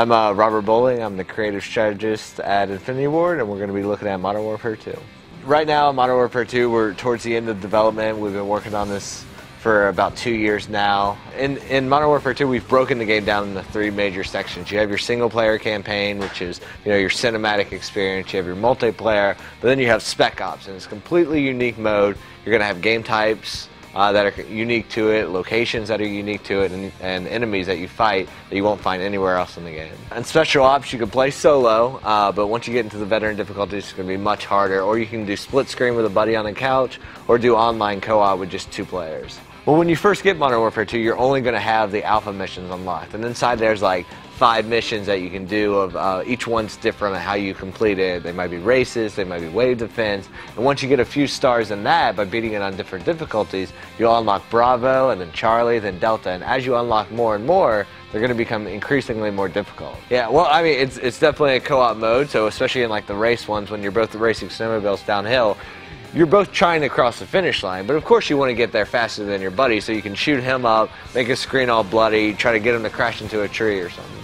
I'm Robert Bowling. I'm the creative strategist at Infinity Ward, and we're going to be looking at Modern Warfare 2. Right now, Modern Warfare 2, we're towards the end of development. We've been working on this for about 2 years now. In Modern Warfare 2, we've broken the game down into 3 major sections. You have your single-player campaign, which is your cinematic experience. You have your multiplayer, but then you have Spec Ops, and it's a completely unique mode. You're going to have game types that are unique to it, locations that are unique to it, and enemies that you fight that you won't find anywhere else in the game. And Special Ops, you can play solo, but once you get into the veteran difficulty, it's going to be much harder. Or you can do split screen with a buddy on a couch, or do online co-op with just 2 players. Well, when you first get Modern Warfare 2, you're only going to have the alpha missions unlocked, and inside there's like 5 missions that you can do. Of each one's different on how you complete it. They might be races, they might be wave defense, and once you get a few stars in that by beating it on different difficulties, you'll unlock Bravo, and then Charlie, then Delta, and as you unlock more and more, they're going to become increasingly more difficult. Yeah, well, I mean, it's definitely a co-op mode, so especially in like the race ones, when you're both racing snowmobiles downhill, you're both trying to cross the finish line, but of course you want to get there faster than your buddy, so you can shoot him up, make his screen all bloody, try to get him to crash into a tree or something.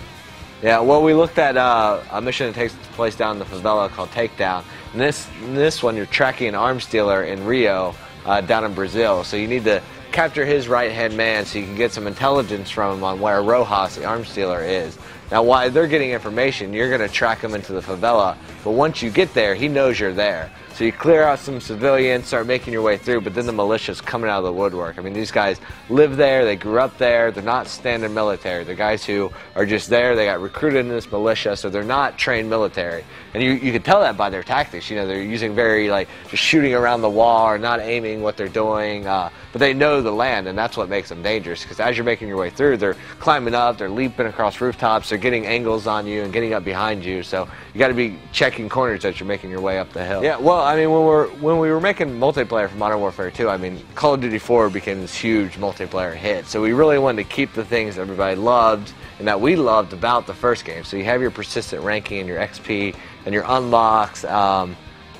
Yeah, well, we looked at a mission that takes place down in the favela called Takedown. And this one, you're tracking an arms dealer in Rio, down in Brazil. So you need to capture his right-hand man so you can get some intelligence from him on where Rojas, the arms dealer, is. Now, while they're getting information, you're going to track him into the favela. But once you get there, he knows you're there. So you clear out some civilians, start making your way through, but then the militia's coming out of the woodwork. I mean, these guys live there, they grew up there, they're not standard military. They're guys who are just there, they got recruited in this militia, so they're not trained military. And you can tell that by their tactics. They're using very, just shooting around the wall or not aiming what they're doing, but they know the land, and that's what makes them dangerous, because as you're making your way through, they're climbing up, they're leaping across rooftops, they're getting angles on you and getting up behind you, so you got to be checking corners as you're making your way up the hill. Yeah, well, I mean, when we were making multiplayer for Modern Warfare 2, I mean, Call of Duty 4 became this huge multiplayer hit, so we really wanted to keep the things everybody loved and that we loved about the first game. So you have your persistent ranking and your XP and your unlocks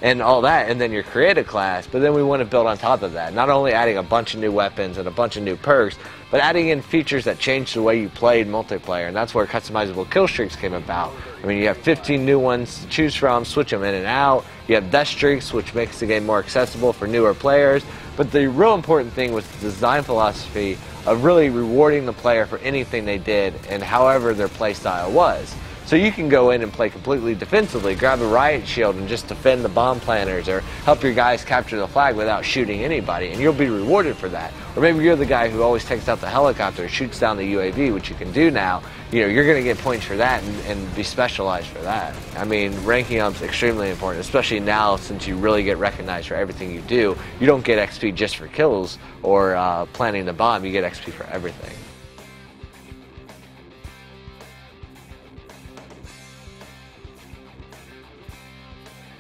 and all that, and then your creative class, but then we want to build on top of that, not only adding a bunch of new weapons and a bunch of new perks, but adding in features that change the way you played multiplayer, and that's where customizable kill streaks came about. I mean, you have 15 new ones to choose from, switch them in and out. You have death streaks, which makes the game more accessible for newer players, but the real important thing was the design philosophy of really rewarding the player for anything they did and however their play style was. So you can go in and play completely defensively, grab a riot shield and just defend the bomb planters, or help your guys capture the flag without shooting anybody, and you'll be rewarded for that. Or maybe you're the guy who always takes out the helicopter and shoots down the UAV, which you can do now. You're going to get points for that and be specialized for that. I mean, ranking up is extremely important, especially now since you really get recognized for everything you do. You don't get XP just for kills or planting the bomb, you get XP for everything.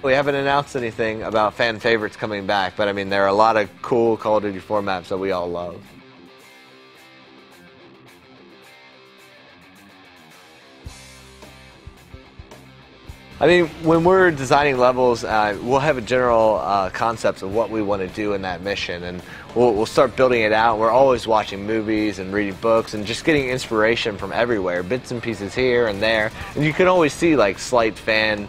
We haven't announced anything about fan favorites coming back, but I mean, there are a lot of cool Call of Duty 4 maps that we all love. I mean, when we're designing levels, we'll have a general concept of what we want to do in that mission, and we'll start building it out. We're always watching movies and reading books and just getting inspiration from everywhere, bits and pieces here and there, and you can always see like slight fan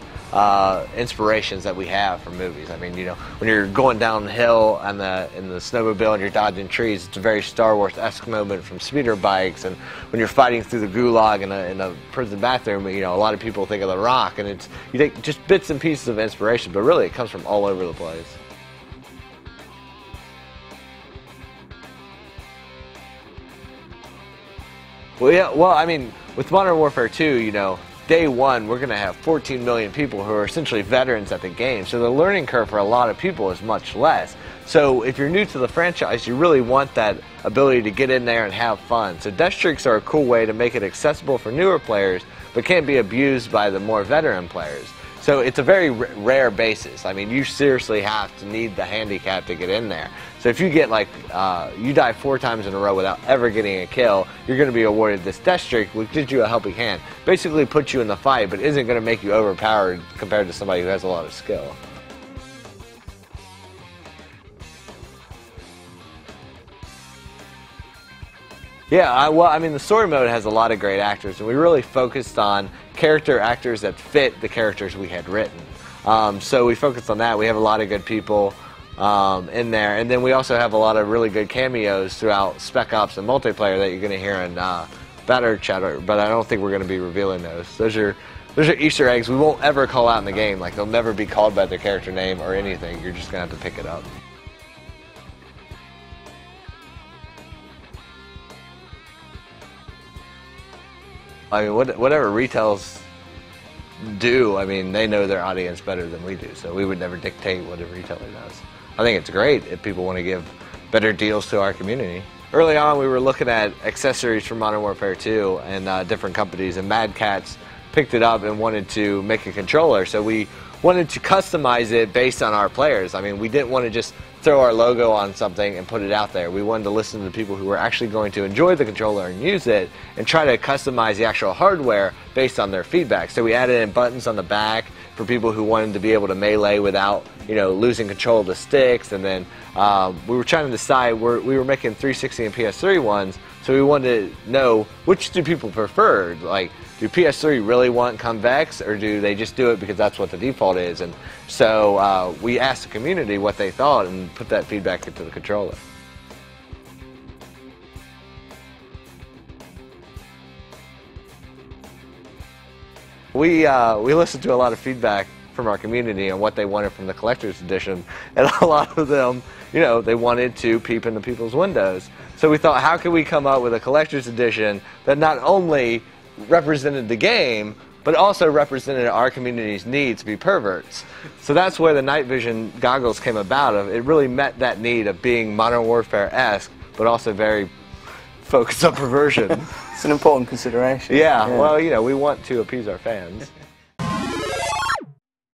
inspirations that we have from movies. I mean, when you're going downhill in the snowmobile and you're dodging trees, it's a very Star Wars-esque moment from speeder bikes. And when you're fighting through the gulag in a prison bathroom, a lot of people think of The Rock, and you take just bits and pieces of inspiration, but really it comes from all over the place. Well, yeah, well, I mean, with Modern Warfare 2, day one, we're going to have 14 million people who are essentially veterans at the game. So the learning curve for a lot of people is much less. So if you're new to the franchise, you really want that ability to get in there and have fun. So death streaks are a cool way to make it accessible for newer players, but can't be abused by the more veteran players. So it's a very rare basis. I mean, you seriously have to need the handicap to get in there. So if you get you die 4 times in a row without ever getting a kill, you're going to be awarded this death streak, which gives you a helping hand. Basically puts you in the fight, but isn't going to make you overpowered compared to somebody who has a lot of skill. Yeah, well, I mean, the story mode has a lot of great actors, and we really focused on character actors that fit the characters we had written. So we focused on that. We have a lot of good people in there, and then we also have a lot of really good cameos throughout Spec Ops and multiplayer that you're going to hear in Batter Chatter, but I don't think we're going to be revealing those. Those are Easter eggs we won't ever call out in the game. Like, they'll never be called by their character name or anything. You're just going to have to pick it up. I mean, whatever retails do, I mean, they know their audience better than we do, so we would never dictate what a retailer does. I think it's great if people want to give better deals to our community. Early on, we were looking at accessories for Modern Warfare 2 and different companies, and Mad Catz picked it up and wanted to make a controller, so we wanted to customize it based on our players. I mean, we didn't want to just throw our logo on something and put it out there. We wanted to listen to the people who were actually going to enjoy the controller and use it, and try to customize the actual hardware based on their feedback. So we added in buttons on the back for people who wanted to be able to melee without, you know, losing control of the sticks. And then we were trying to decide, we were making 360 and PS3 ones, so we wanted to know which do people prefer. Like, do PS3 really want convex, or do they just do it because that's what the default is? And so we asked the community what they thought and put that feedback into the controller. We listened to a lot of feedback from our community on what they wanted from the collector's edition, and a lot of them, you know, they wanted to peep into people's windows. So we thought, how could we come up with a collector's edition that not only represented the game, but also represented our community's need to be perverts? So that's where the night vision goggles came about. It really met that need of being Modern Warfare-esque, but also very focused on perversion. It's an important consideration. Yeah, well, you know, we want to appease our fans.